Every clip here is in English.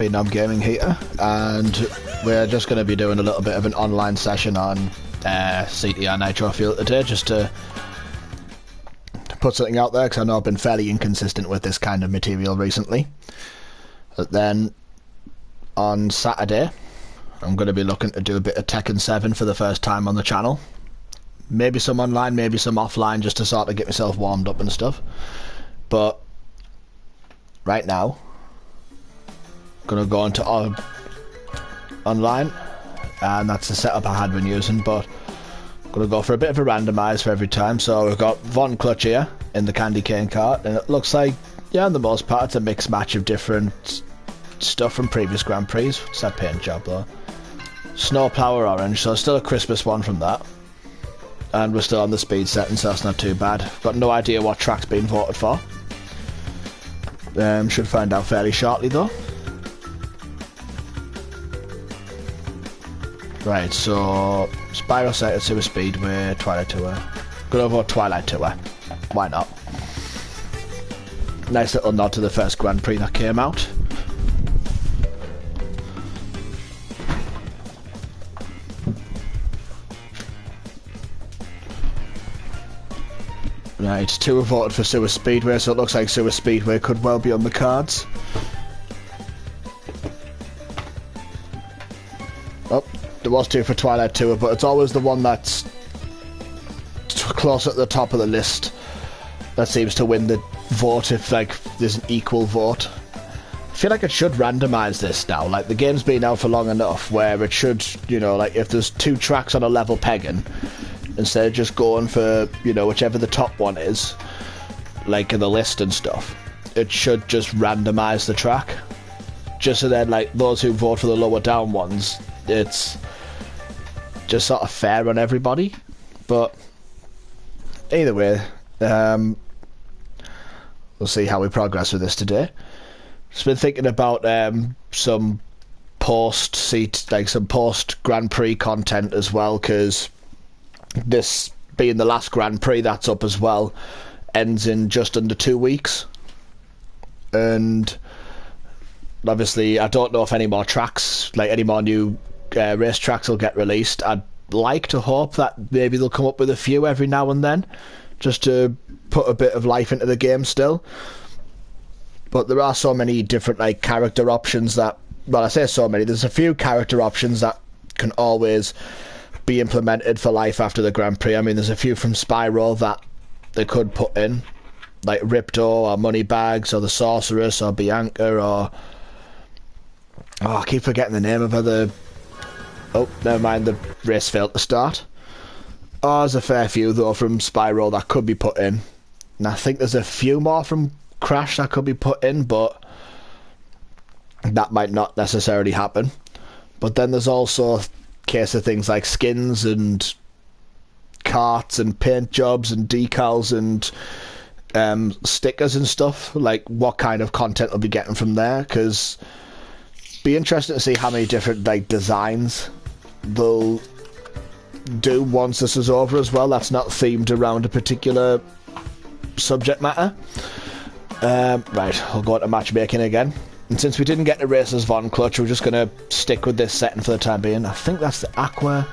Phenom Gaming here, and we're just going to be doing a little bit of an online session on CTR Nitro-Fueled today, just to put something out there, because I know I've been fairly inconsistent with this kind of material recently. But then on Saturday, I'm going to be looking to do a bit of Tekken 7 for the first time on the channel. Maybe some online, maybe some offline, just to sort of get myself warmed up and stuff. But right now, gonna go into online, and that's the setup I had been using, but I'm gonna go for a bit of a randomise for every time. So we've got Von Clutch here in the candy cane cart, and it looks like, yeah, on the most part it's a mixed match of different stuff from previous Grand Prix. It's that paint job though. Snowplower orange, so still a Christmas one from that, and we're still on the speed setting, so that's not too bad. Got no idea what track's been voted for. Should find out fairly shortly though. Right, so Spyro Sighted, Super Speedway, Twilight Tour. Gonna vote Twilight Tour. Why not? Nice little nod to the first Grand Prix that came out. Right, 2 have voted for Super Speedway, so it looks like Super Speedway could well be on the cards. Oh, there was 2 for Twilight Tour, but it's always the one that's close at the top of the list that seems to win the vote if, like, there's an equal vote. I feel like it should randomise this now. Like, the game's been out for long enough where it should, you know, like, if there's 2 tracks on a level pegging, instead of just going for, you know, whichever the top one is, like in the list and stuff, it should just randomise the track. Just so then, like, those who vote for the lower down ones, it's just sort of fair on everybody. But either way, we'll see how we progress with this today. Just been thinking about some post Grand Prix content as well, because this being the last Grand Prix that's up as well ends in just under 2 weeks, and obviously I don't know if any more tracks, like any more new race tracks will get released. I'd like to hope that maybe they'll come up with a few every now and then, just to put a bit of life into the game still. But there are so many different, like, character options that, well, I say so many, there's a few character options that can always be implemented for life after the Grand Prix. I mean, there's a few from Spyro that they could put in, like Ripto or Moneybags or the Sorceress or Bianca or... Oh, I keep forgetting the name of her. Oh, never mind, the race failed to start. Oh, there's a fair few though from Spyro that could be put in. And I think there's a few more from Crash that could be put in, but that might not necessarily happen. But then there's also case of things like skins and carts and paint jobs and decals and stickers and stuff. Like, what kind of content we'll be getting from there, because be interesting to see how many different, like, designs they'll do once this is over as well, that's not themed around a particular subject matter. Right, I'll go into matchmaking again. And since we didn't get to race as Von Clutch, we're just going to stick with this setting for the time being. I think that's the Aqua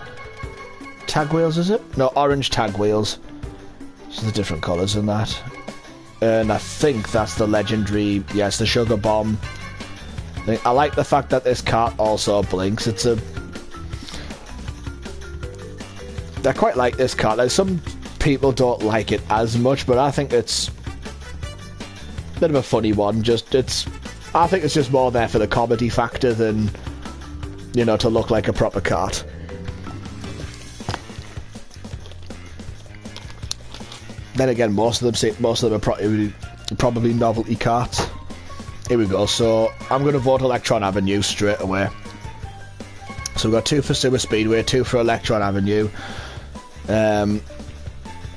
tag wheels, is it? No, orange tag wheels. So the different colours in that. And I think that's the legendary, yes, the Sugar Bomb. I like the fact that this cart also blinks. I quite like this cart. Like, some people don't like it as much, but I think it's a bit of a funny one. I think it's just more there for the comedy factor than, you know, to look like a proper cart. Then again, most of them are probably novelty carts. Here we go. So I'm going to vote Electron Avenue straight away. So we've got 2 for Super Speedway, 2 for Electron Avenue. If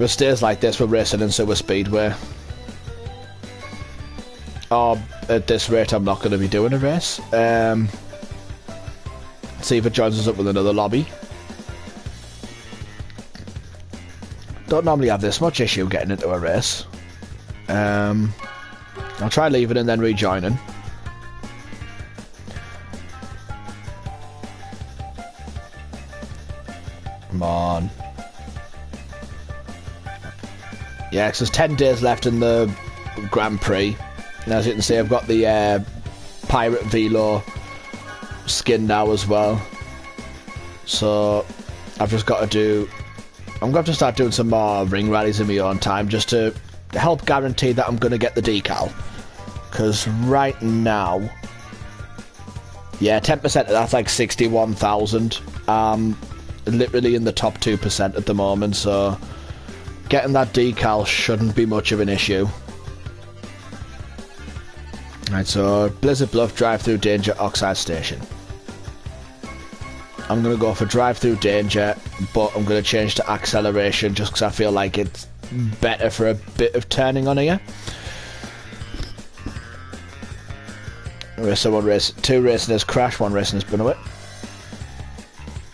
it stays like this, we're racing in Super Speedway. Oh, at this rate, I'm not going to be doing a race. See if it joins us up with another lobby. Don't normally have this much issue getting into a race. I'll try leaving and then rejoining. Come on. Yeah, 'cause there's 10 days left in the Grand Prix. And as you can see, I've got the Pirate Velo skin now as well. So I've just got to do... I'm going to have to start doing some more ring rallies in my own time just to help guarantee that I'm going to get the decal. Because right now... Yeah, 10% of that's like 61,000. Literally in the top 2% at the moment, so getting that decal shouldn't be much of an issue. Right, so Blizzard Bluff, Drive-Through Danger, Oxide Station. I'm going to go for Drive-Through Danger, but I'm going to change to Acceleration just because I feel like it's better for a bit of turning on here. So two racing as Crash, one racing as Bunawit.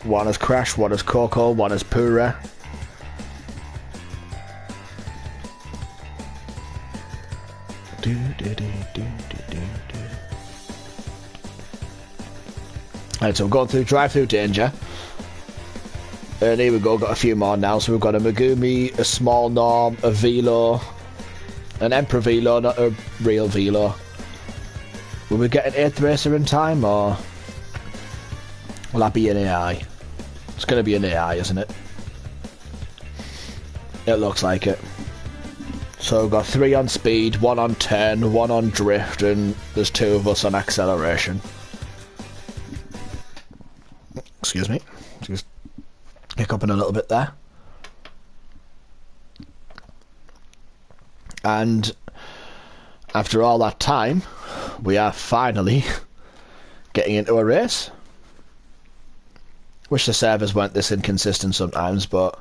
One is Crash, one is Coco, one is Pura. Right, so we're going through Drive-Through Danger. And here we go, got a few more now. So we've got a Megumi, a Small Norm, a Velo, an Emperor Velo, not a real Velo. Will we get an 8th racer in time, or will that be an AI? It's going to be an AI, isn't it? It looks like it. So we've got 3 on speed, 1 on turn, 1 on drift, and there's 2 of us on acceleration. Excuse me. Just hiccuping a little bit there. And after all that time, we are finally getting into a race. Wish the servers weren't this inconsistent sometimes, but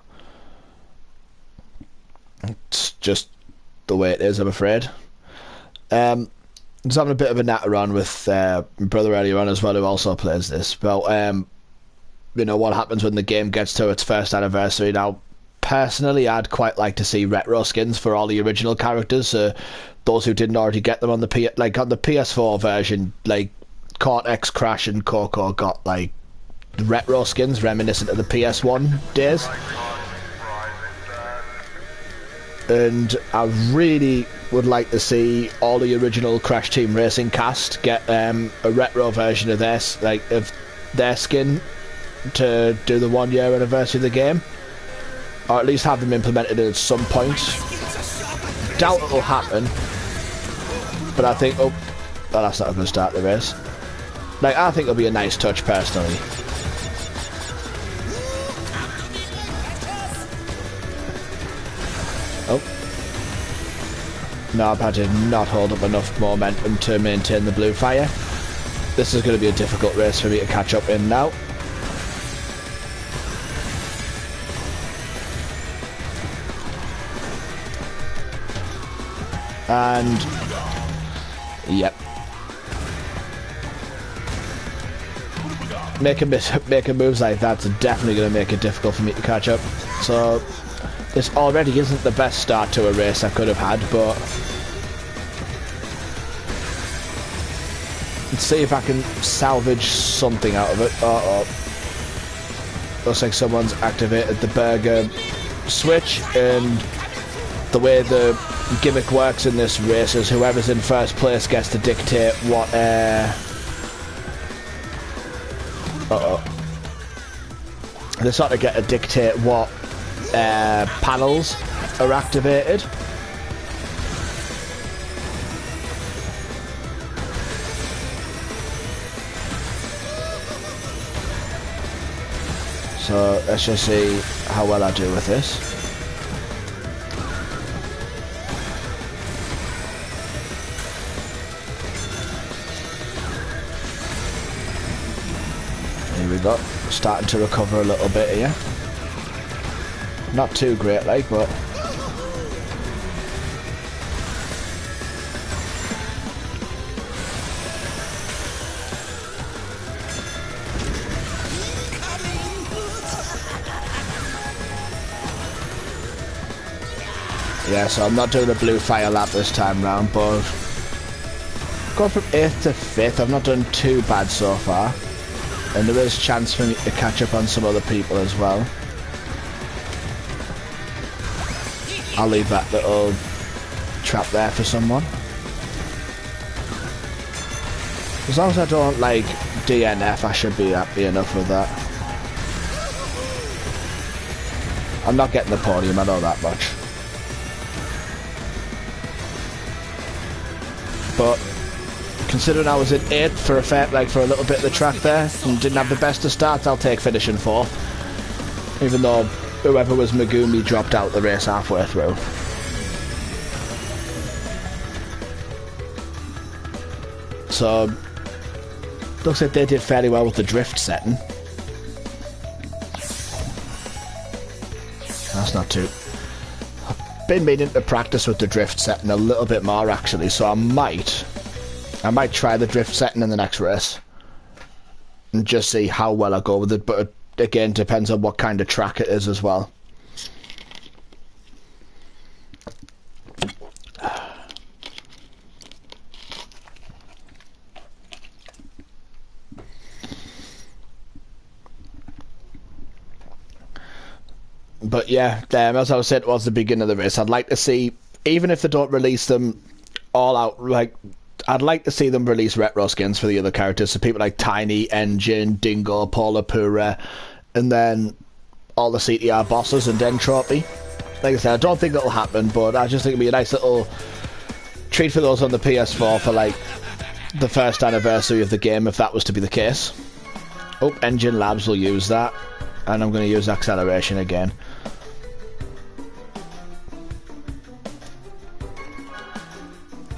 it's just the way it is, I'm afraid. I was having a bit of a natter on with my brother earlier on as well, who also plays this. But, you know, what happens when the game gets to its first anniversary. Now, personally, I'd quite like to see retro skins for all the original characters. Those who didn't already get them on the on the PS4 version, like Cortex, Crash, and Coco got like retro skins reminiscent of the PS1 days. And I really would like to see all the original Crash Team Racing cast get a retro version of their skin to do the 1-year anniversary of the game, or at least have them implemented at some point. Doubt it'll happen, but I think that's not a good start to the race. Like, I think it'll be a nice touch personally. Oh. No, I did not hold up enough momentum to maintain the blue fire. This is going to be a difficult race for me to catch up in now. And yep, making moves like that's definitely going to make it difficult for me to catch up. So this already isn't the best start to a race I could have had, but let's see if I can salvage something out of it. Looks like someone's activated the burger switch, and the way the gimmick works in this race is whoever's in first place gets to dictate what they sort of get to dictate what panels are activated. So let's just see how well I do with this. Here we go, starting to recover a little bit here. Not too great, like, but yeah, so I'm not doing a blue fire lap this time round, but going from 8th to 5th, I've not done too bad so far. And there is a chance for me to catch up on some other people as well. I'll leave that little trap there for someone. As long as I don't, like, DNF, I should be happy enough with that. I'm not getting the podium, I know that much. But considering I was in 8th for for a little bit of the track there and didn't have the best of starts, I'll take finishing 4th. Even though whoever was Megumi dropped out the race halfway through. So looks like they did fairly well with the drift setting. That's not too... I've been meaning to practice with the drift setting a little bit more actually, so I might try the drift setting in the next race and just see how well I go with it, but it again depends on what kind of track it is as well. But yeah, as I was saying towards the beginning of the race, I'd like to see, even if they don't release them all out, like, I'd like to see them release retro skins for the other characters, so people like Tiny, Engine, Dingo, Paula Pura, and then all the CTR bosses and Entropy. Like I said, I don't think that'll happen, but I just think it'd be a nice little treat for those on the PS4 for, like, the first anniversary of the game, if that was to be the case. Oh, Engine Labs will use that, and I'm going to use acceleration again.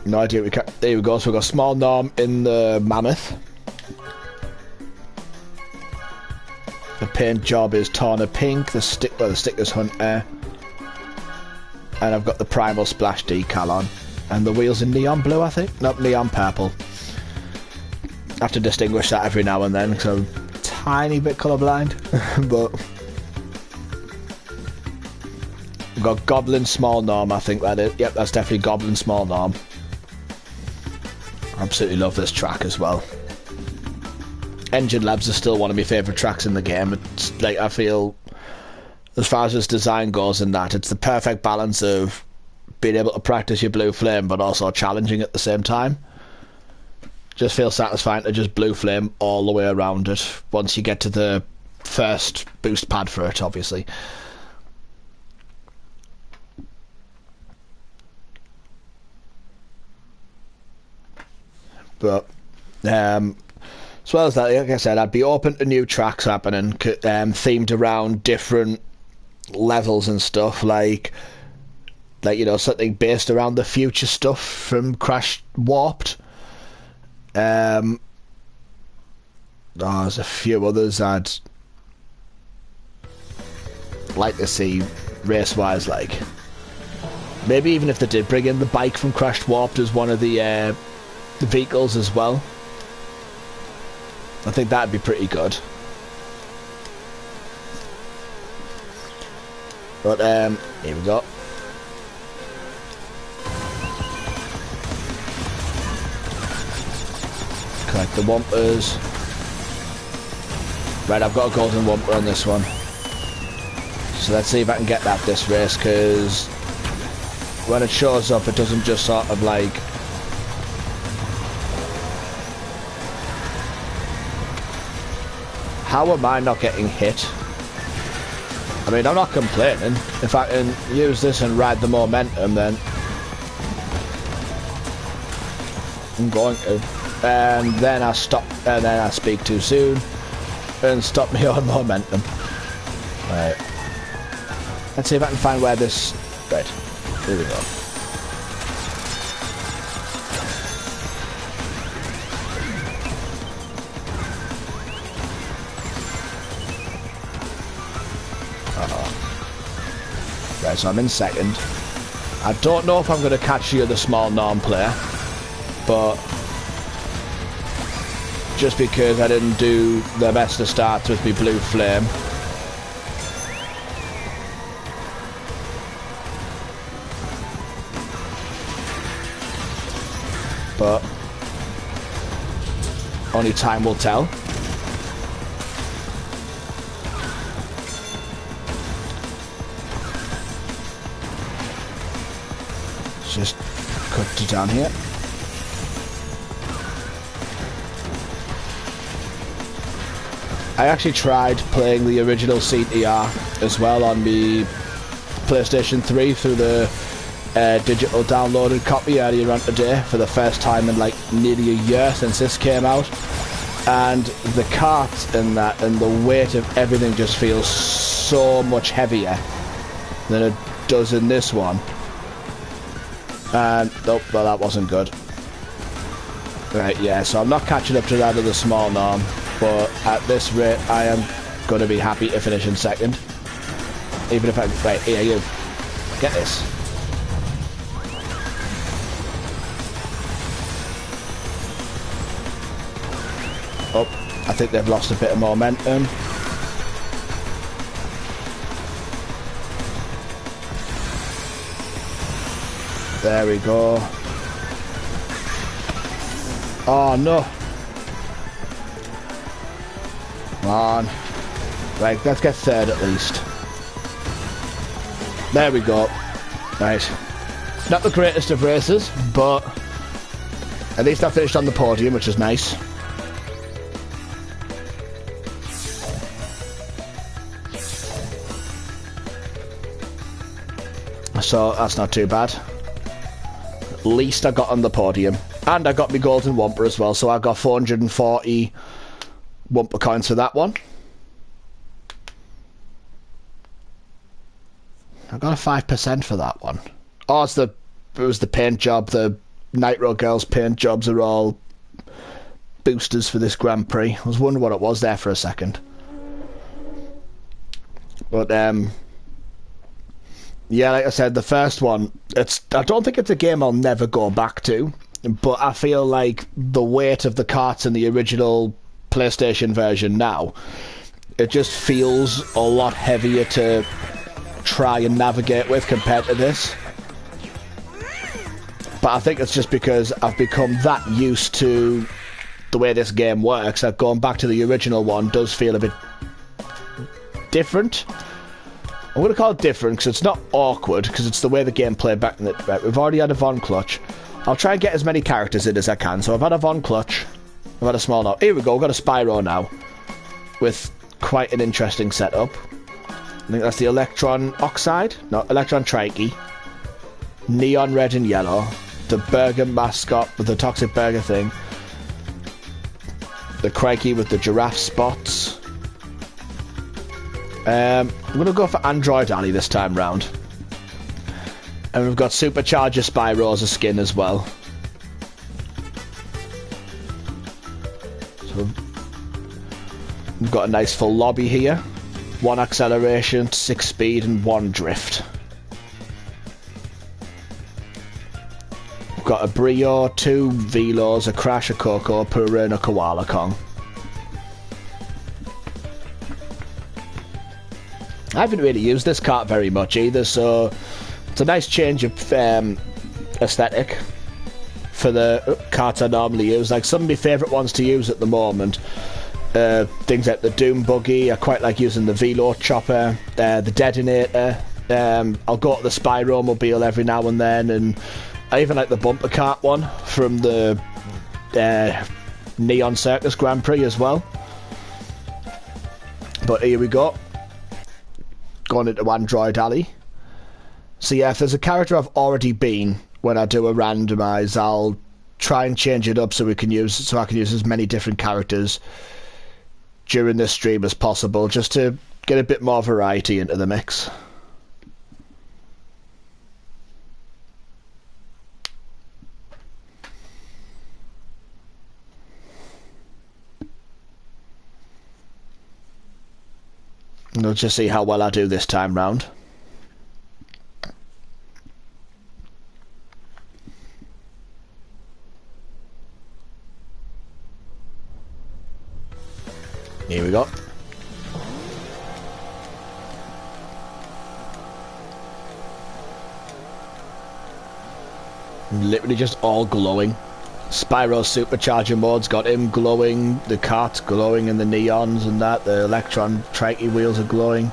No idea we can. There we go. So we've got Small Norm in the Mammoth. The paint job is Tawna Pink. The sticker's Hunter. And I've got the Primal Splash decal on. And the wheels in Neon Blue, I think. Not Neon Purple. I have to distinguish that every now and then because I'm a tiny bit colourblind. But we've got Goblin Small Norm, I think that is. Yep, that's definitely Goblin Small Norm. Absolutely love this track as well. Engine Labs is still one of my favourite tracks in the game. It's like, I feel, as far as its design goes and that, it's the perfect balance of being able to practice your Blue Flame but also challenging at the same time. Just feels satisfying to just Blue Flame all the way around it once you get to the first boost pad for it, obviously. But as well as that, like I said, I'd be open to new tracks happening, themed around different levels and stuff, like you know, something based around the future stuff from Crash Warped. There's a few others I'd like to see race-wise, like maybe even if they did bring in the bike from Crash Warped as one of the vehicles as well. I think that'd be pretty good. But here we go. Collect the Wumpers. Right, I've got a golden Wumper on this one. So let's see if I can get that this race, because when it shows up it doesn't just sort of like... How am I not getting hit? I mean, I'm not complaining. If I can use this and ride the momentum, then I'm going to. And then I stop, and then I speak too soon and stop my own momentum. Right. Let's see if I can find where this... Right. Here we go. Right, so I'm in second. I don't know if I'm going to catch the other Small Norm player, but just because I didn't do the best of starts with my Blue Flame. But only time will tell. just cut to down here. I actually tried playing the original CTR as well on the PlayStation 3 through the digital downloaded copy earlier on today for the first time in like nearly a year since this came out, and the carts and that and the weight of everything just feels so much heavier than it does in this one. And oh, well, that wasn't good. Right, yeah, so I'm not catching up to that of the small norm, but at this rate I am going to be happy to finish in second, even if I... Right, here, you get this. Oh, I think they've lost a bit of momentum. There we go. Oh no. Come on. Right, let's get third at least. There we go. Right. Not the greatest of races, but at least I finished on the podium, which is nice. So that's not too bad. At least I got on the podium. And I got my golden wumper as well, so I got 440 wumper coins for that one. I got a 5% for that one. Oh, it was the paint job. The Nitro Girls paint jobs are all boosters for this Grand Prix. I was wondering what it was there for a second. But yeah, like I said, the first one, I don't think it's a game I'll never go back to, but I feel like the weight of the carts in the original PlayStation version now, it just feels a lot heavier to try and navigate with compared to this. But I think it's just because I've become that used to the way this game works that going back to the original one does feel a bit different. I'm going to call it different because it's not awkward, because it's the way the game played back in the... Right, we've already had a Von Clutch. I'll try and get as many characters in as I can. So I've had a Von Clutch. I've had a small now. Here we go, we've got a Spyro now. With quite an interesting setup. I think that's the Electron Oxide. No, Electron Trikey. Neon Red and Yellow. The Burger mascot with the Toxic Burger thing. The Crikey with the giraffe spots. I'm going to go for Android Alley this time round. And we've got Supercharger Spyro as a skin as well. So we've got a nice full lobby here. 1 acceleration, 6 speed and 1 drift. We've got a Brio, 2 Velos, a Crash, a Coco, a Pura and a Koala Kong. I haven't really used this kart very much either, so it's a nice change of aesthetic for the karts I normally use. Like some of my favourite ones to use at the moment, things like the Doom Buggy. I quite like using the Velo Chopper, the Detonator. I'll go to the Spyro Mobile every now and then, and I even like the bumper kart one from the Neon Circus Grand Prix as well. But here we go. Going into Android Alley. So yeah, if there's a character I've already been when I do a randomise, I'll try and change it up so I can use as many different characters during this stream as possible, just to get a bit more variety into the mix. And we'll just see how well I do this time round. Here we go. Literally just all glowing. Spyro's supercharger mode's got him glowing, the cart's glowing and the neons and that, the Electron Trikey wheels are glowing.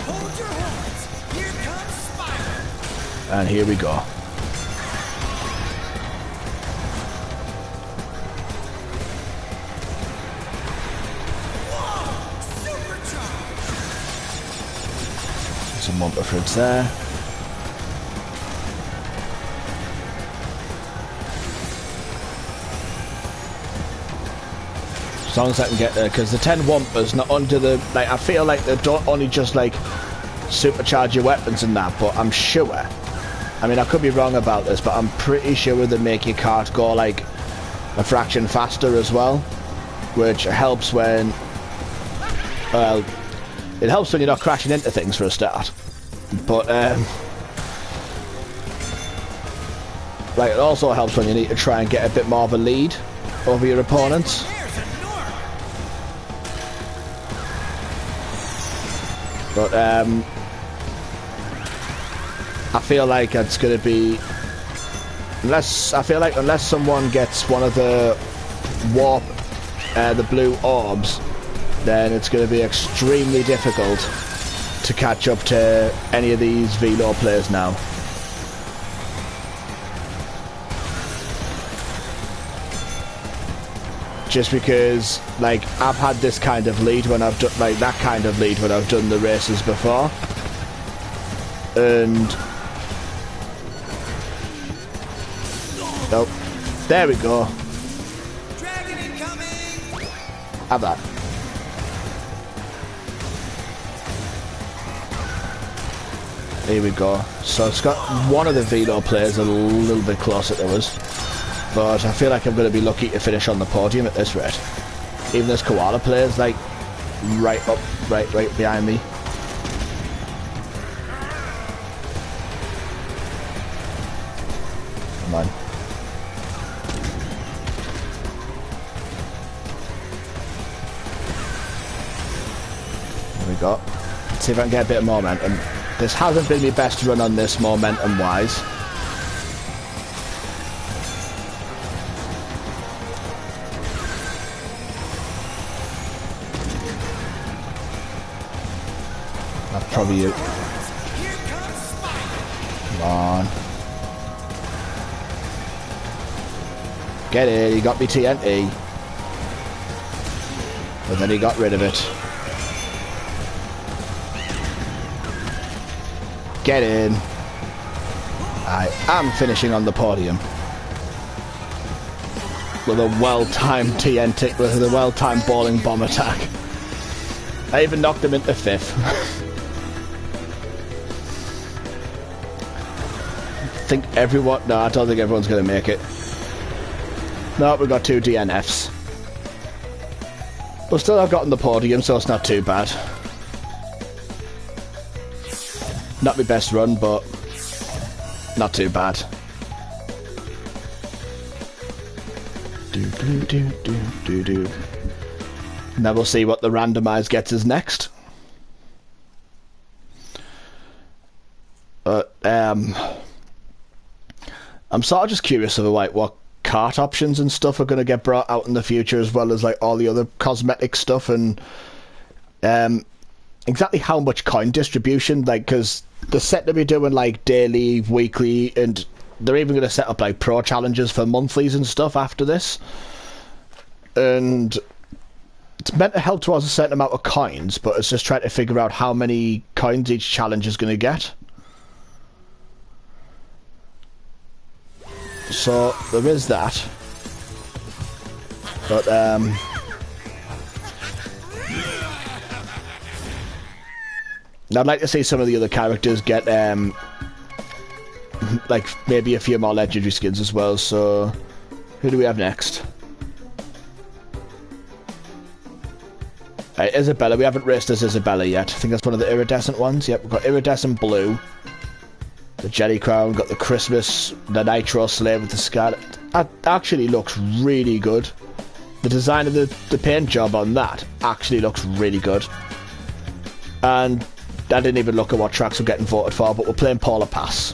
Hold your horns! Here comes Spyro! And here we go. Some bumper fruits there. As long as I can get there, because the 10 Wumpers not under the, like, I feel like they don't only just like supercharge your weapons and that, but I'm sure, I mean I could be wrong about this, but I'm pretty sure they make your cart go like a fraction faster as well, which helps when, well, it helps when you're not crashing into things for a start, but like it also helps when you need to try and get a bit more of a lead over your opponents. But I feel like it's going to be, unless someone gets one of the warp, the blue orbs, then it's going to be extremely difficult to catch up to any of these Velo players now. Just because, like, I've had this kind of lead when I've done, like, that kind of lead when I've done the races before. And... nope. There we go. Dragon incoming! Have that. Here we go. So it's got one of the Velo players a little bit closer to us. But I feel like I'm going to be lucky to finish on the podium at this rate. Even this Koala player's like right behind me. Come on. There we go. Let's see if I can get a bit of momentum. This hasn't been my best run on this momentum wise. Probably you. Come on. Get it, he got me TNT. But then he got rid of it. Get in. I am finishing on the podium. With a well-timed TNT, with a well-timed balling bomb attack. I even knocked him into 5th. I think everyone... no, I don't think everyone's going to make it. No, we've got 2 DNFs. But still I've gotten the podium, so it's not too bad. Not my best run, but not too bad. Now we'll see what the randomize gets us next. I'm sort of just curious of like what cart options and stuff are going to get brought out in the future, as well as like all the other cosmetic stuff, and exactly how much coin distribution, like, because they're set to be doing like daily, weekly, and they're even going to set up like pro challenges for monthlies and stuff after this, and it's meant to help towards a certain amount of coins, but it's just trying to figure out how many coins each challenge is going to get. So there is that, but I'd like to see some of the other characters get like maybe a few more legendary skins as well. So who do we have next? Isabella. We haven't raced as Isabella yet. I think that's one of the iridescent ones. Yep, we've got iridescent blue. The Jelly Crown, got the Christmas, the Nitro Slave with the Scarlet. That actually looks really good. The design of the paint job on that actually looks really good. And I didn't even look at what tracks we're getting voted for, but we're playing Polar Pass.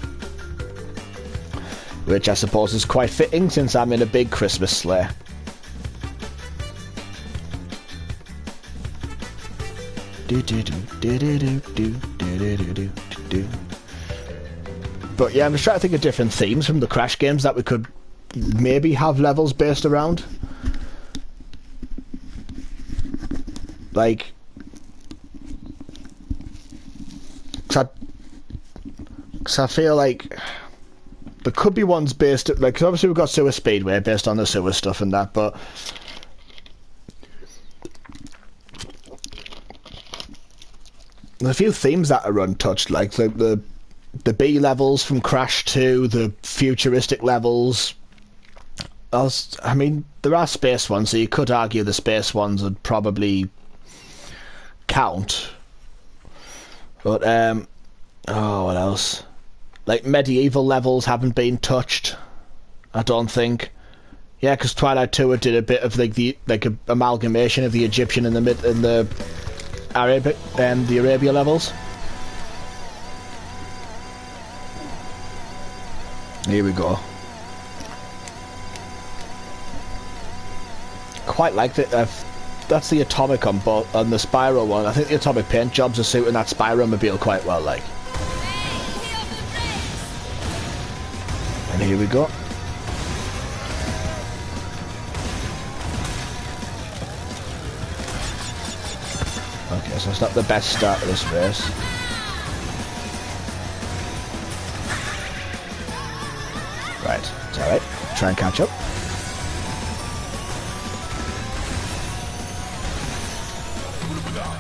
Which I suppose is quite fitting since I'm in a big Christmas sleigh. But yeah, I'm just trying to think of different themes from the Crash games that we could maybe have levels based around. Like, cause I feel like there could be ones based, like, cause obviously we've got Sewer Speedway based on the sewer stuff and that, but there's a few themes that are untouched, like the B levels from Crash 2, the futuristic levels. I mean, there are space ones, so you could argue the space ones would probably count. But, oh, what else? Like, medieval levels haven't been touched, I don't think. Yeah, because Twilight Tour did a bit of like the amalgamation of the Egyptian and the Arabic and the Arabia levels. Here we go. Quite like it. That's the Atomic on the Spyro one. I think the Atomic paint jobs are suiting that Spyro-mobile quite well, like. And here we go. Okay, so it's not the best start of this race. Right, it's alright. Try and catch up.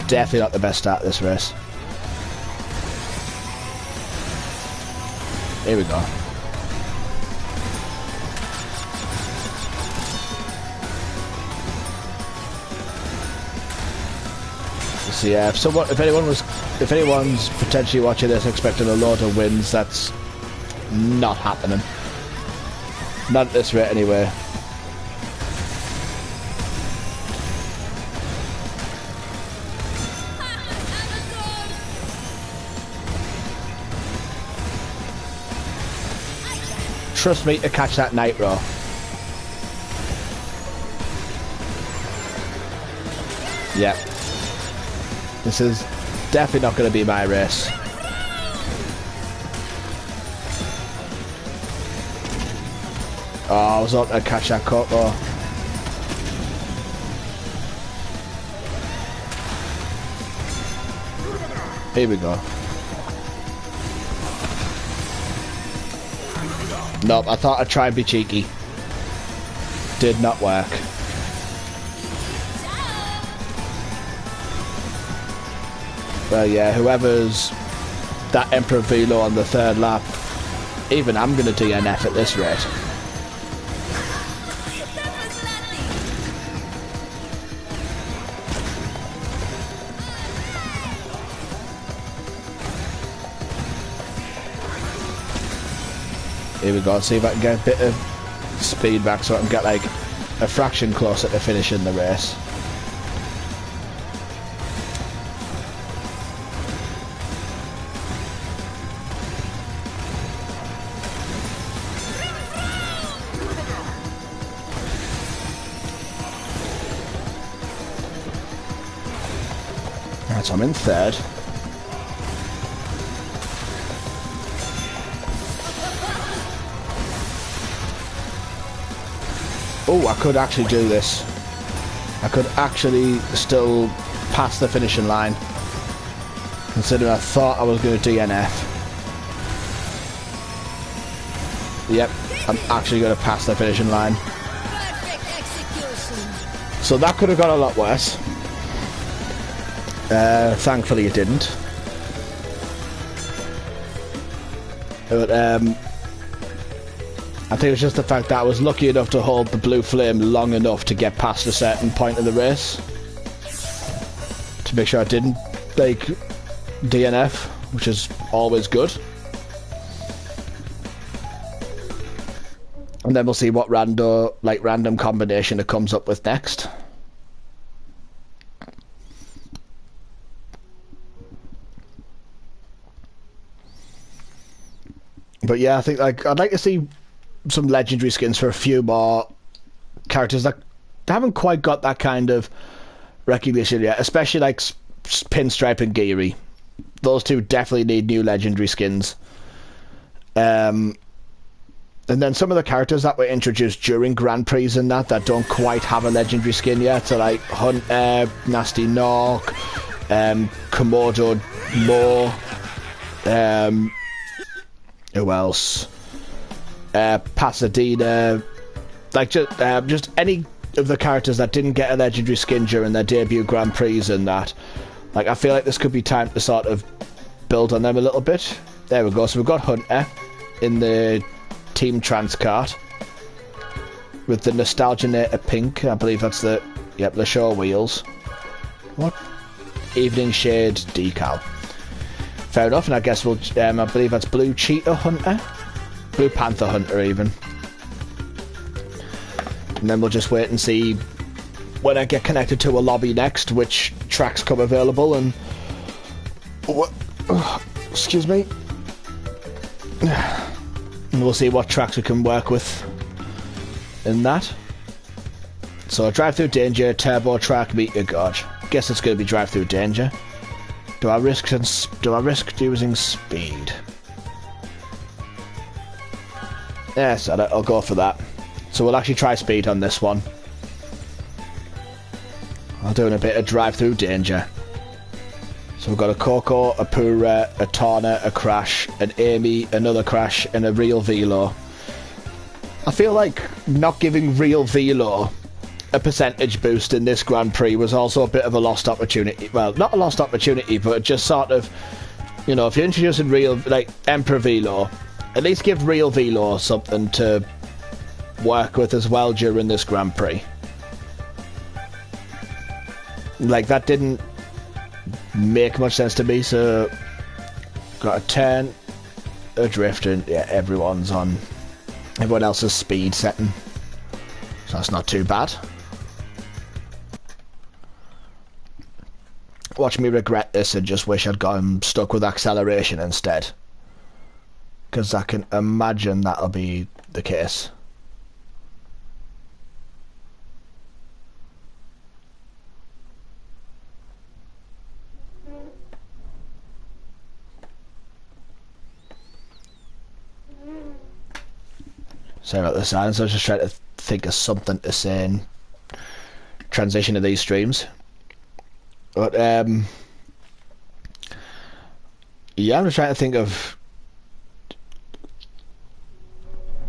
Definitely not the best start of this race. Here we go. So yeah, if anyone's potentially watching this expecting a load of wins, that's not happening. Not at this rate anyway. Trust me to catch that Nitro. Yep. This is definitely not going to be my race. Oh, I was out to catch that Coco. Here we go. Nope, I thought I'd try and be cheeky. Did not work. Well, yeah, whoever's that Emperor Velo on the third lap, even I'm going to DNF at this rate. Here we go, see if I can get a bit of speed back so I can get like a fraction closer to finishing the race. Right, so I'm in third. Oh, I could actually do this. I could actually still pass the finishing line, considering I thought I was going to DNF. Yep, I'm actually going to pass the finishing line. So that could have got a lot worse. Thankfully it didn't. But I think it was just the fact that I was lucky enough to hold the blue flame long enough to get past a certain point of the race to make sure I didn't like DNF, which is always good. And then we'll see what random combination it comes up with next. But yeah, I think I'd like to see some legendary skins for a few more characters that haven't quite got that kind of recognition yet, especially like Pinstripe and Geary. Those two definitely need new legendary skins. And then some of the characters that were introduced during Grand Prix and that don't quite have a legendary skin yet, so like Hunter, Nasty Nork, Komodo Mo, who else? Pasadena, like just any of the characters that didn't get a legendary skin during their debut Grand Prix and that. Like, I feel like this could be time to sort of build on them a little bit. There we go. So we've got Hunter in the Team Trans cart with the Nostalginator pink. I believe that's the show wheels. What? Evening shade decal. Fair enough. And I guess we'll. I believe that's Blue Cheetah Hunter, Blue Panther Hunter even. And then we'll just wait and see when I get connected to a lobby next, which tracks come available and what. Excuse me. And we'll see what tracks we can work with in that. So Drive Through Danger, Turbo Track, Meteor Gorge. Guess it's going to be Drive Through Danger. Do I risk using speed? Yes, I'll go for that. So we'll actually try speed on this one. I'm doing a bit of Drive Through Danger. So we've got a Coco, a Pura, a Tawna, a Crash, an Amy, another Crash, and a Real Velo. I feel like not giving Real Velo a percentage boost in this Grand Prix was also a bit of a lost opportunity. Well, not a lost opportunity, but just sort of, you know, if you're introducing Real, like Emperor Velo, at least give Real Velo something to work with as well during this Grand Prix. Like, that didn't make much sense to me, so got a turn, a drift, and yeah, everyone else's speed setting, so that's not too bad. Watch me regret this and just wish I'd gotten stuck with acceleration instead, because I can imagine that'll be the case. Sorry about the silence, I was just trying to think of something to say in transition to these streams. But, yeah, I'm just trying to think of,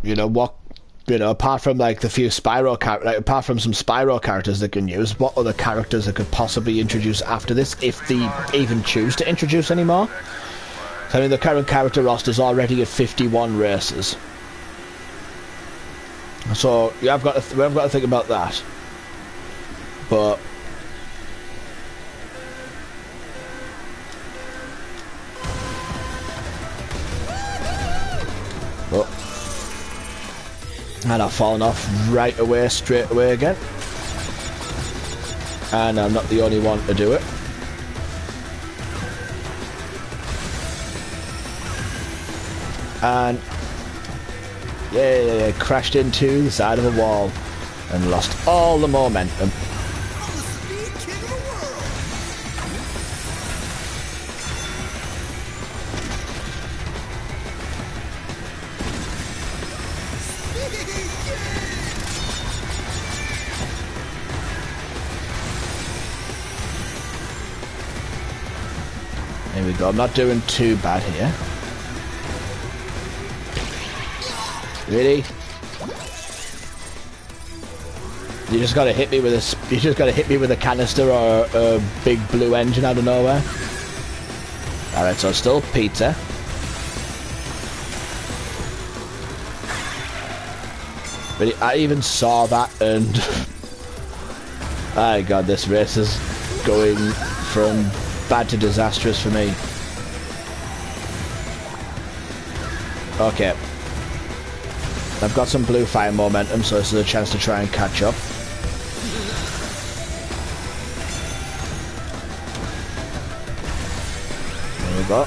you know, what, you know, apart from, like, the few Spyro characters, like, apart from some Spyro characters they can use, what other characters they could possibly introduce after this, if they even choose to introduce any more? I mean, the current character roster's already at 51 races. So yeah, we've got to think about that. But and I've fallen off right away, straight away again. And I'm not the only one to do it. And yeah, crashed into the side of a wall and lost all the momentum. There we go, I'm not doing too bad here. Really? You just gotta hit me with a canister or a big blue engine out of nowhere. Alright, so still pizza. Really, I even saw that and my god, this race is going from bad to disastrous for me. Okay. I've got some blue fire momentum, so this is a chance to try and catch up. There we go.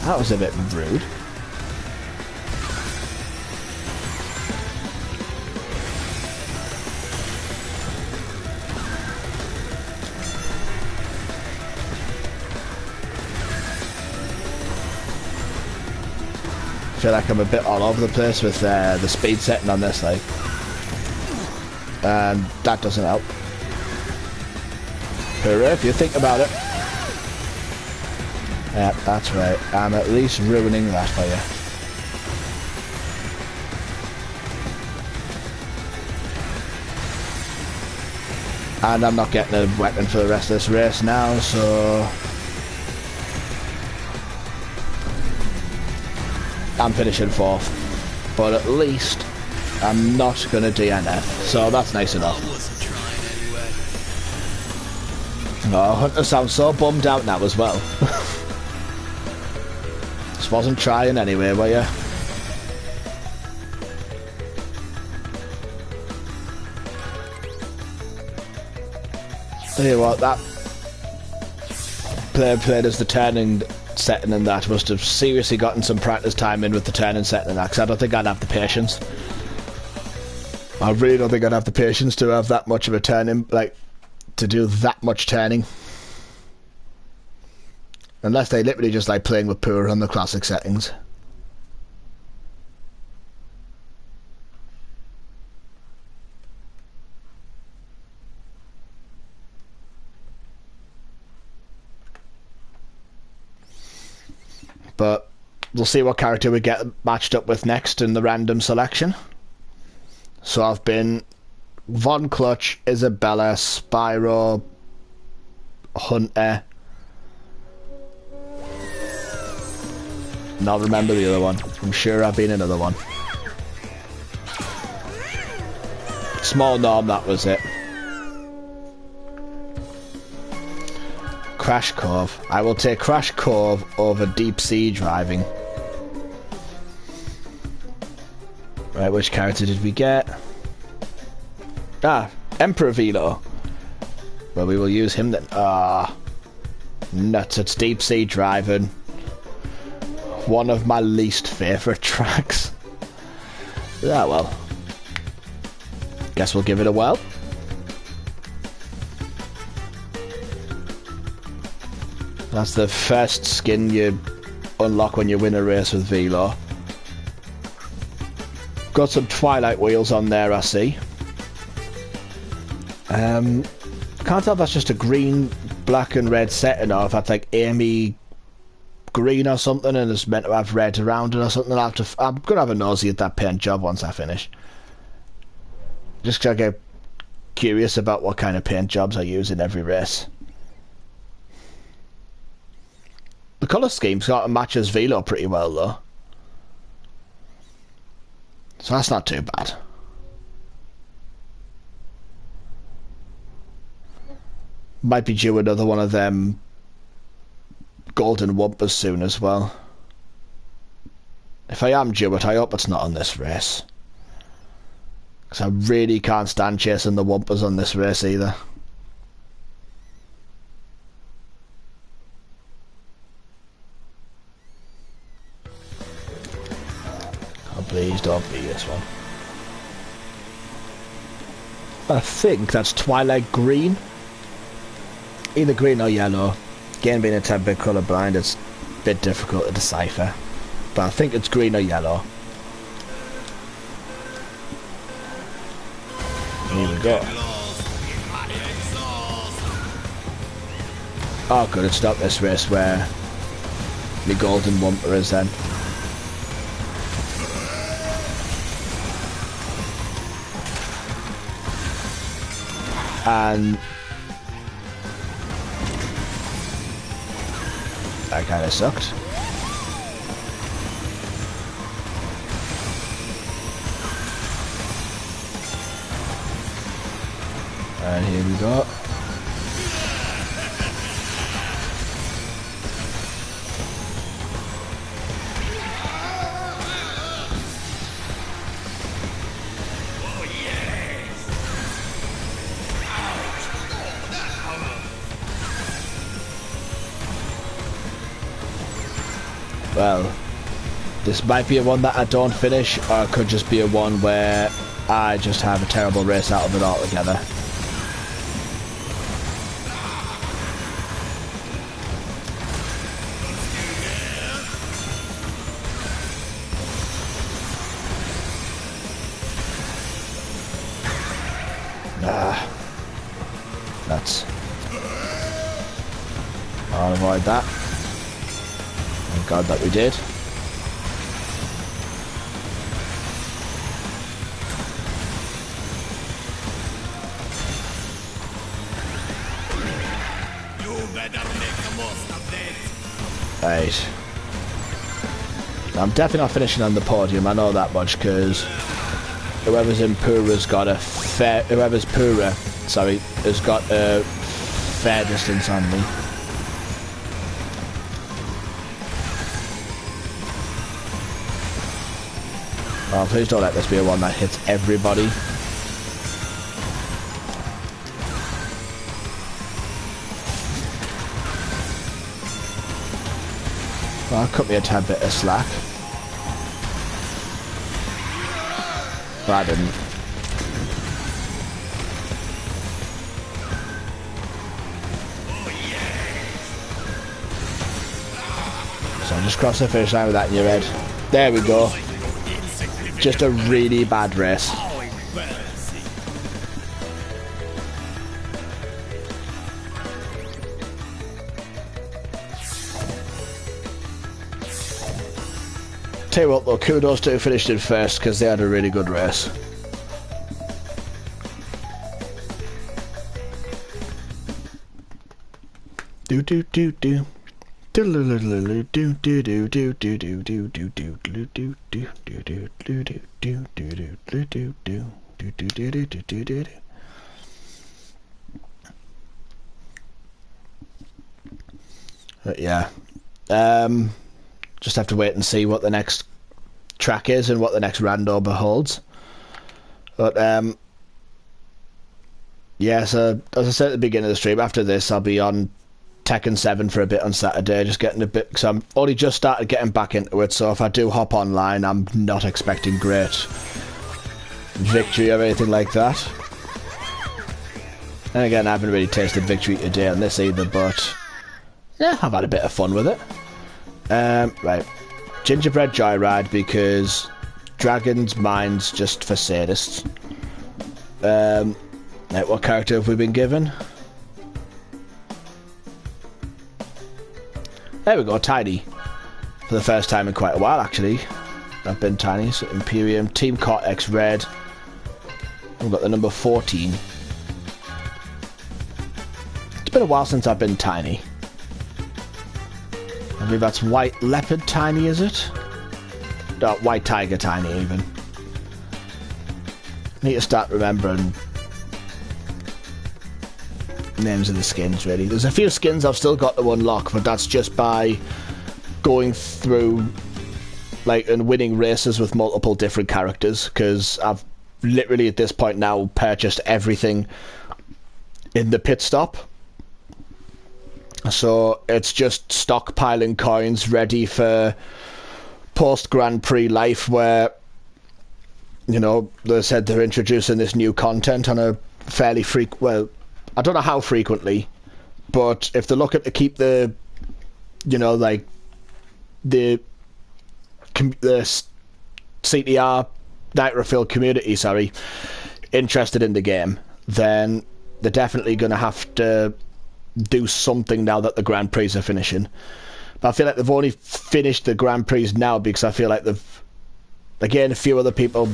That was a bit rude. feel like I'm a bit all over the place with the speed setting on this, like, and that doesn't help. Hooray, if you think about it. Yeah, that's right. I'm at least ruining that for you. And I'm not getting a weapon for the rest of this race now, so I'm finishing 4th. But at least I'm not going to DNF, so that's nice enough. Oh, Hunter sounds so bummed out now as well. Just wasn't trying anyway, were you? Tell you what, that player played as the turning setting and that must have seriously gotten some practice time in with the turning setting and that, because I don't think I'd have the patience. I really don't think I'd have the patience to have that much of a turning, like, to do that much turning. Unless they literally just like playing with poor on the classic settings. But we'll see what character we get matched up with next in the random selection. So I've been Von Clutch, Isabella, Spyro, Hunter. Not remember the other one. I'm sure I've been another one. Small Norm, that was it. Crash Cove. I will take Crash Cove over Deep Sea Driving. Right, which character did we get? Ah, Emperor Velo. Well, we will use him then. Ah, nuts, it's Deep Sea Driving. One of my least favourite tracks. Ah, well. Guess we'll give it a whirl. That's the first skin you unlock when you win a race with Velo. Got some Twilight wheels on there, I see. Can't tell if that's just a green, black and red setting or if that's like Amy green or something and it's meant to have red around it or something. I'm gonna have a nosy at that paint job once I finish. Just 'cause I get curious about what kind of paint jobs I use in every race. The colour scheme sort of matches Velo pretty well though. So that's not too bad. Might be due another one of them golden wumpers soon as well. If I am due it, I hope it's not on this race. Because I really can't stand chasing the wumpers on this race either. Oh, please don't be this one. I think that's Twilight Green. Either green or yellow. Again, being a tad bit colourblind, it's a bit difficult to decipher. But I think it's green or yellow. Here we go. Oh good, it's not this race where the golden wumper is then. And that kind of sucked. And here we go. Well, this might be a one that I don't finish, or it could just be a one where I just have a terrible race out of it altogether. Nuts. I'll avoid that. Thank God that we did. Right. I'm definitely not finishing on the podium, I know that much, because whoever's in Pura's got a fair... Whoever's Pura, sorry, has got a fair distance on me. Oh, please don't let this be a one that hits everybody. Well, cut me a tad bit of slack. Well, I didn't. So just cross the finish line with that in your head. There we go. Just a really bad race. Tell you what though, kudos to who finished in first because they had a really good race. Do do do do. Yeah. Just have to wait and see what the next track is and what the next rando beholds. But yeah, so as I said at the beginning of the stream, after this I'll be on Tekken 7 for a bit on Saturday, just getting a bit, because I'm only just started getting back into it, so if I do hop online I'm not expecting great victory or anything like that. And again, I haven't really tasted victory today on this either, but yeah, I've had a bit of fun with it. Right, Gingerbread Joyride, because Dragon's Mine's just for sadists. Right, what character have we been given? There we go, Tiny. For the first time in quite a while, actually. I've been Tiny, so Imperium, Team Cortex Red. We've got the number 14. It's been a while since I've been Tiny. I believe that's White Leopard Tiny, is it? No, White Tiger Tiny, even. Need to start remembering names of the skins, really. There's a few skins I've still got to unlock, but that's just by going through like and winning races with multiple different characters, because I've literally at this point now purchased everything in the pit stop. So it's just stockpiling coins ready for post Grand Prix life, where, you know, they said they're introducing this new content on a fairly well, I don't know how frequently, but if they're looking to keep the, you know, like the CTR Nitro-Fueled community, sorry, interested in the game, then they're definitely going to have to do something now that the Grand Prix are finishing. But I feel like they've only finished the Grand Prix now because I feel like they've, again, a few other people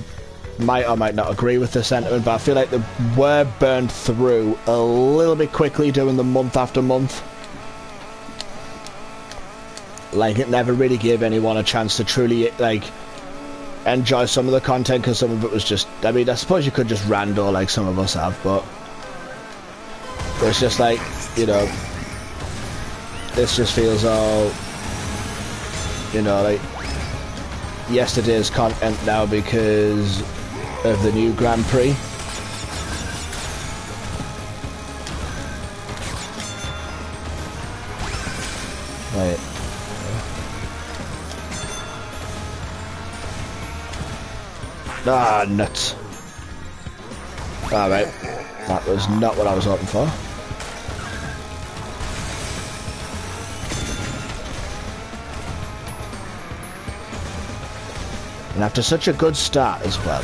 might or might not agree with the sentiment, but I feel like they were burned through a little bit quickly doing them month after month. Like, it never really gave anyone a chance to truly, like, enjoy some of the content, because some of it was just, I mean, I suppose you could just rando like some of us have, but it's just like, you know, this just feels all, you know, like yesterday's content now because of the new Grand Prix. Right. Ah, nuts. Alright. That was not what I was hoping for. And after such a good start as well.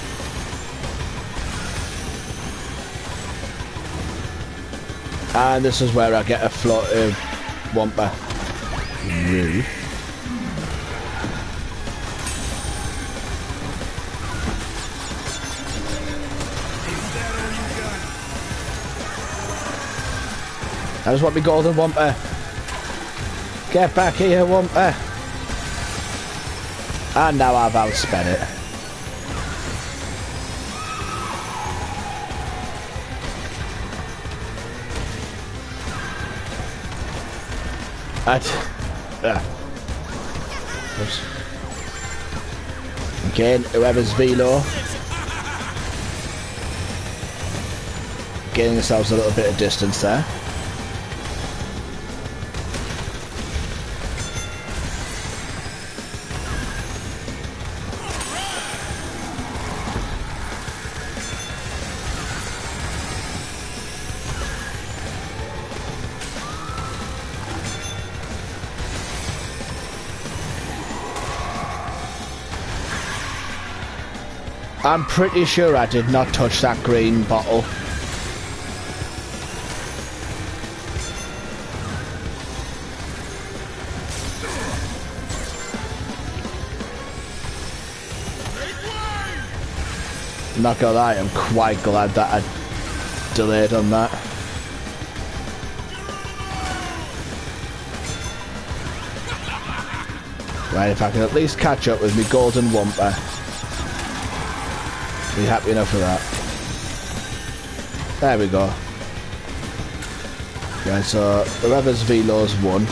And this is where I get a float Wumper. Rude. I just want me golden Wumper. Get back here, Wumper. And now I've outspent it. Oops. Again, whoever's velo. Getting ourselves a little bit of distance there. I'm pretty sure I did not touch that green bottle. Not gonna lie, I'm quite glad that I delayed on that. Right, if I can at least catch up with me golden Wumper. Be happy enough with that. There we go. Right, so whoever's velo's won.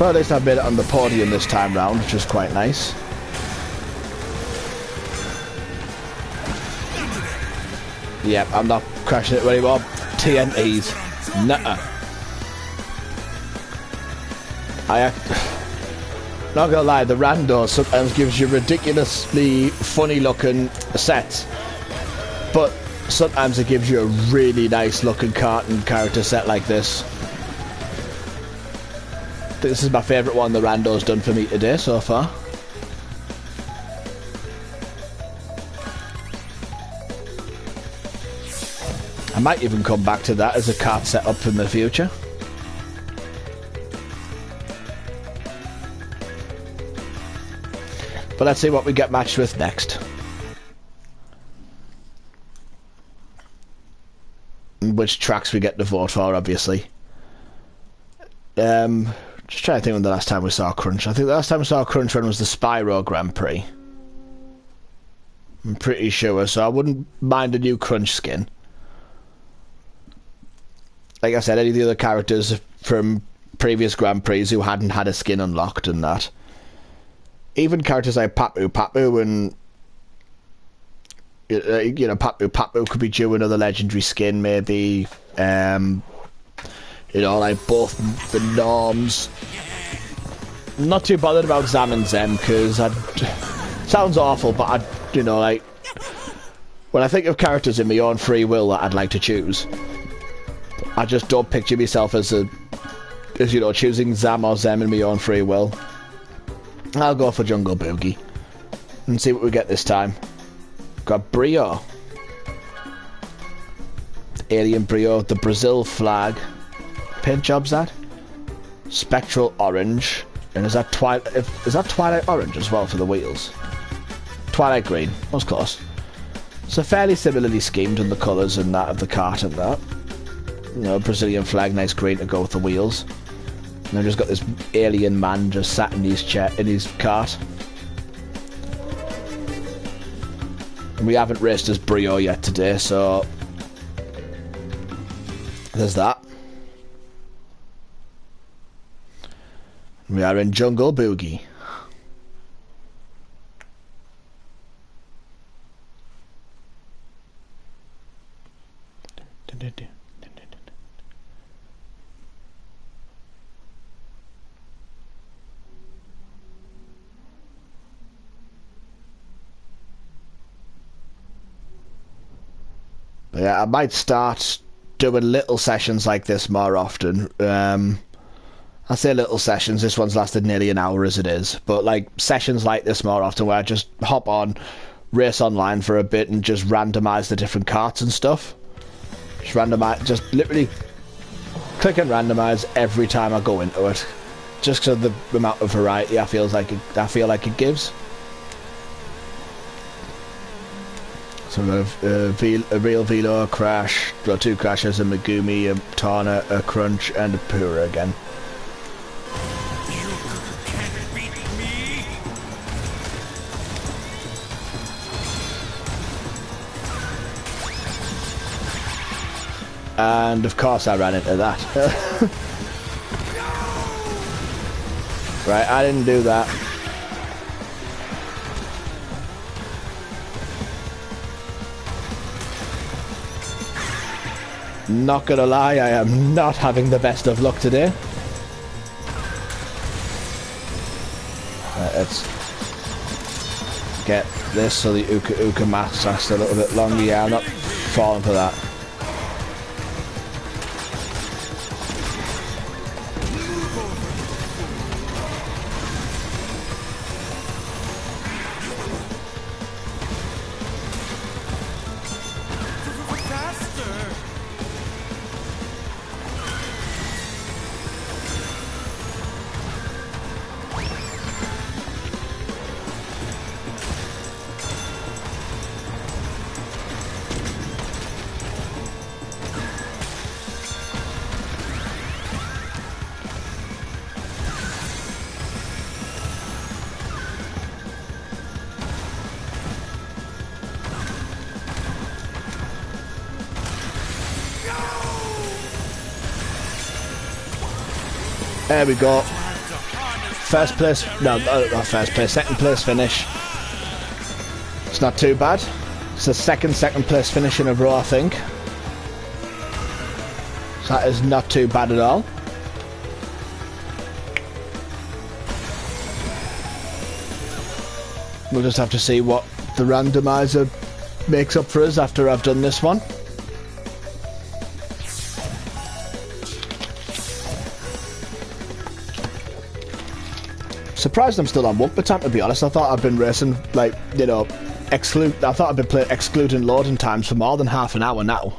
But at least I've made it on the podium this time round, which is quite nice. Yep, I'm not crashing it anymore. TNTs. Nuh-uh. Not gonna lie, the rando sometimes gives you ridiculously funny looking sets, but sometimes it gives you a really nice looking cartoon character set like this. I think this is my favourite one the rando's done for me today so far. I might even come back to that as a cart setup in the future. But let's see what we get matched with next. Which tracks we get to vote for, obviously. Just trying to think when the last time we saw Crunch. I think the last time we saw Crunch run was the Spyro Grand Prix. I'm pretty sure, so I wouldn't mind a new Crunch skin. Like I said, any of the other characters from previous Grand Prix who hadn't had a skin unlocked and that. Even characters like Papu and you know, Papu could be due another legendary skin, maybe. You know, like both the Norms. I'm not too bothered about Zam and Zem because sounds awful, but you know, like when I think of characters in my own free will that I'd like to choose, I just don't picture myself as you know, choosing Zam or Zem in my own free will. I'll go for Jungle Boogie and see what we get this time. Got Brio, Alien Brio, the Brazil flag. Paint job's that? Spectral Orange, and is that Twilight Orange as well for the wheels? Twilight Green, was close. So fairly similarly schemed in the colours and that of the cart and that. You know, Brazilian flag, nice green to go with the wheels. And I've just got this alien man just sat in his chair, in his cart. And we haven't raced as Brio yet today, so there's that. We are in Jungle Boogie. Yeah, I might start doing little sessions like this more often. I say little sessions, this one's lasted nearly an hour as it is, but like sessions like this more often where I just hop on, race online for a bit and just randomise the different carts and stuff. Just randomise, just literally click and randomise every time I go into it, just because of the amount of variety I feel like it gives. So we've got a real Velo, a Crash, got 2 Crashes, a Megumi, a Tana, a Crunch, and a Pura again. You can't beat me. And of course I ran into that. Right, I didn't do that. Not gonna lie, I am not having the best of luck today. Right, let's get this so the Uka Uka mask lasts a little bit longer. Yeah, I'm not falling for that. There we go. First place, no, not first place, second place finish. It's not too bad. It's the second place finish in a row, I think. So that is not too bad at all. We'll just have to see what the randomizer makes up for us after I've done this one. Surprised I'm still on Wumpa time, to be honest. I thought I'd been racing, like, you know, I thought I'd been excluding loading times for more than half an hour now.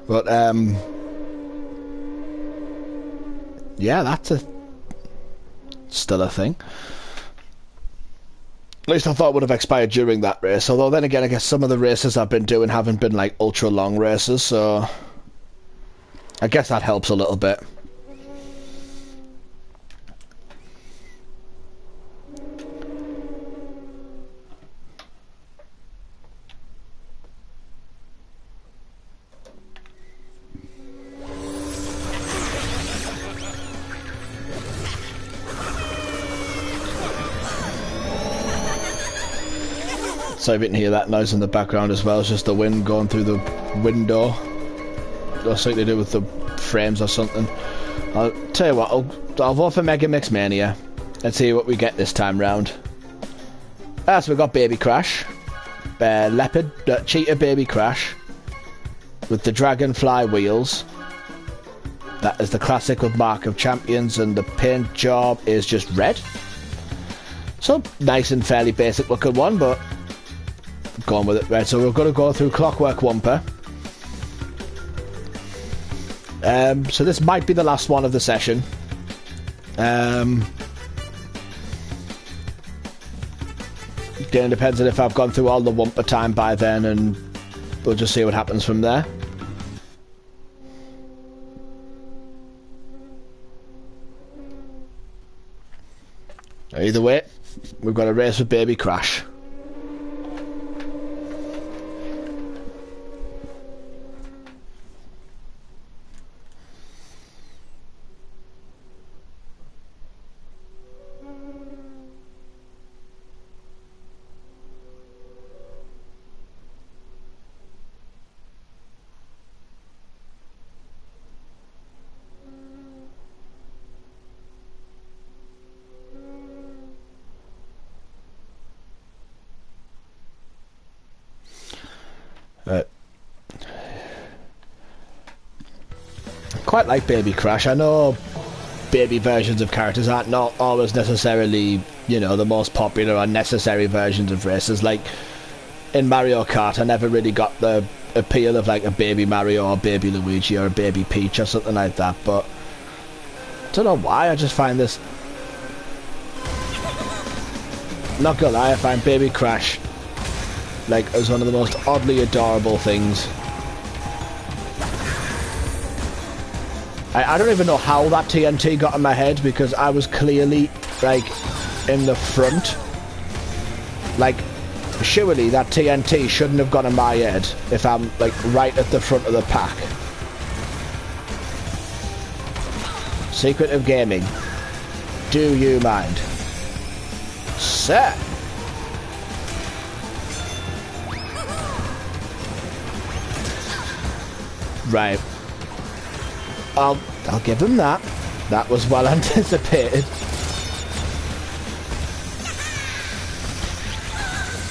But, yeah, that's still a thing. At least I thought it would have expired during that race. Although then again, I guess some of the races I've been doing haven't been, like, ultra long races, so I guess that helps a little bit. So if you can hear that noise in the background as well, it's just the wind going through the window. Or something to do with the frames or something. I'll tell you what, I'll vote for Mega Mix Mania. Let's see what we get this time round. So we've got Baby Crash. Leopard, Cheetah Baby Crash. With the Dragonfly wheels. That is the classic with Mark of Champions, and the paint job is just red. So, nice and fairly basic looking one, but going with it. Right, so we're going to go through Clockwork Wumpa. So this might be the last one of the session. Again, depends on if I've gone through all the Wumpa time by then, and we'll just see what happens from there. Either way, we've got a race with Baby Crash. Quite like Baby Crash. I know baby versions of characters aren't not always necessarily you know, the most popular or necessary versions of races. Like in Mario Kart, I never really got the appeal of like a baby Mario or baby Luigi or a baby Peach or something like that, but I don't know why, I just find this, not gonna lie, I find Baby Crash like as one of the most oddly adorable things. I don't even know how that TNT got in my head, because I was clearly like in the front. Like surely that TNT shouldn't have gone in my head if I'm like right at the front of the pack. Secret of gaming. Do you mind? Sir. Right. I'll give him that. That was well anticipated.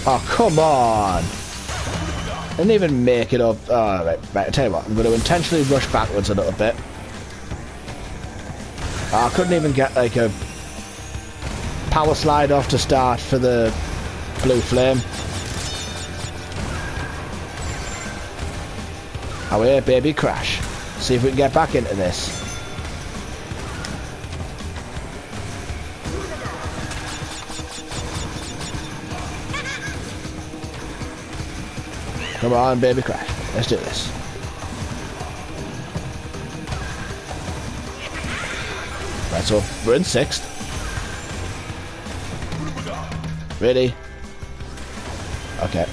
Oh, come on. Didn't even make it up. Oh, right, I'll tell you what. I'm going to intentionally rush backwards a little bit. Oh, I couldn't even get like a power slide off to start for the blue flame. Away, Baby Crash. See if we can get back into this. Come on, Baby Crash. Let's do this. Right, so we're in 6th. Ready? Okay.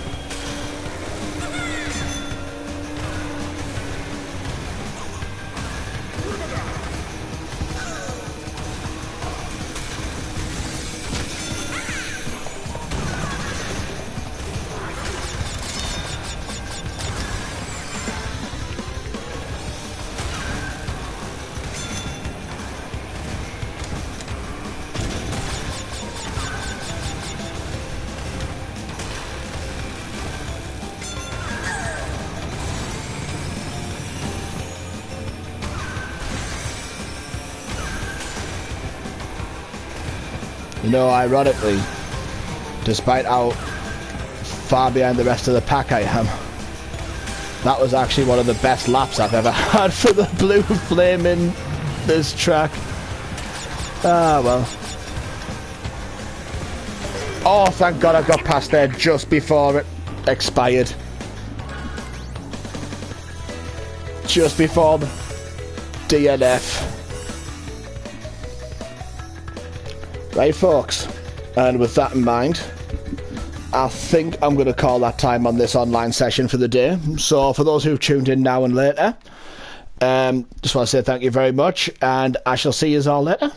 You know, ironically, despite how far behind the rest of the pack I am, that was actually one of the best laps I've ever had for the blue flame in this track. Ah, well. Oh, thank God I got past there just before it expired. Just before the DNF. Right, folks, and with that in mind, I think I'm going to call that time on this online session for the day. So for those who've tuned in now and later, just want to say thank you very much, and I shall see you all later.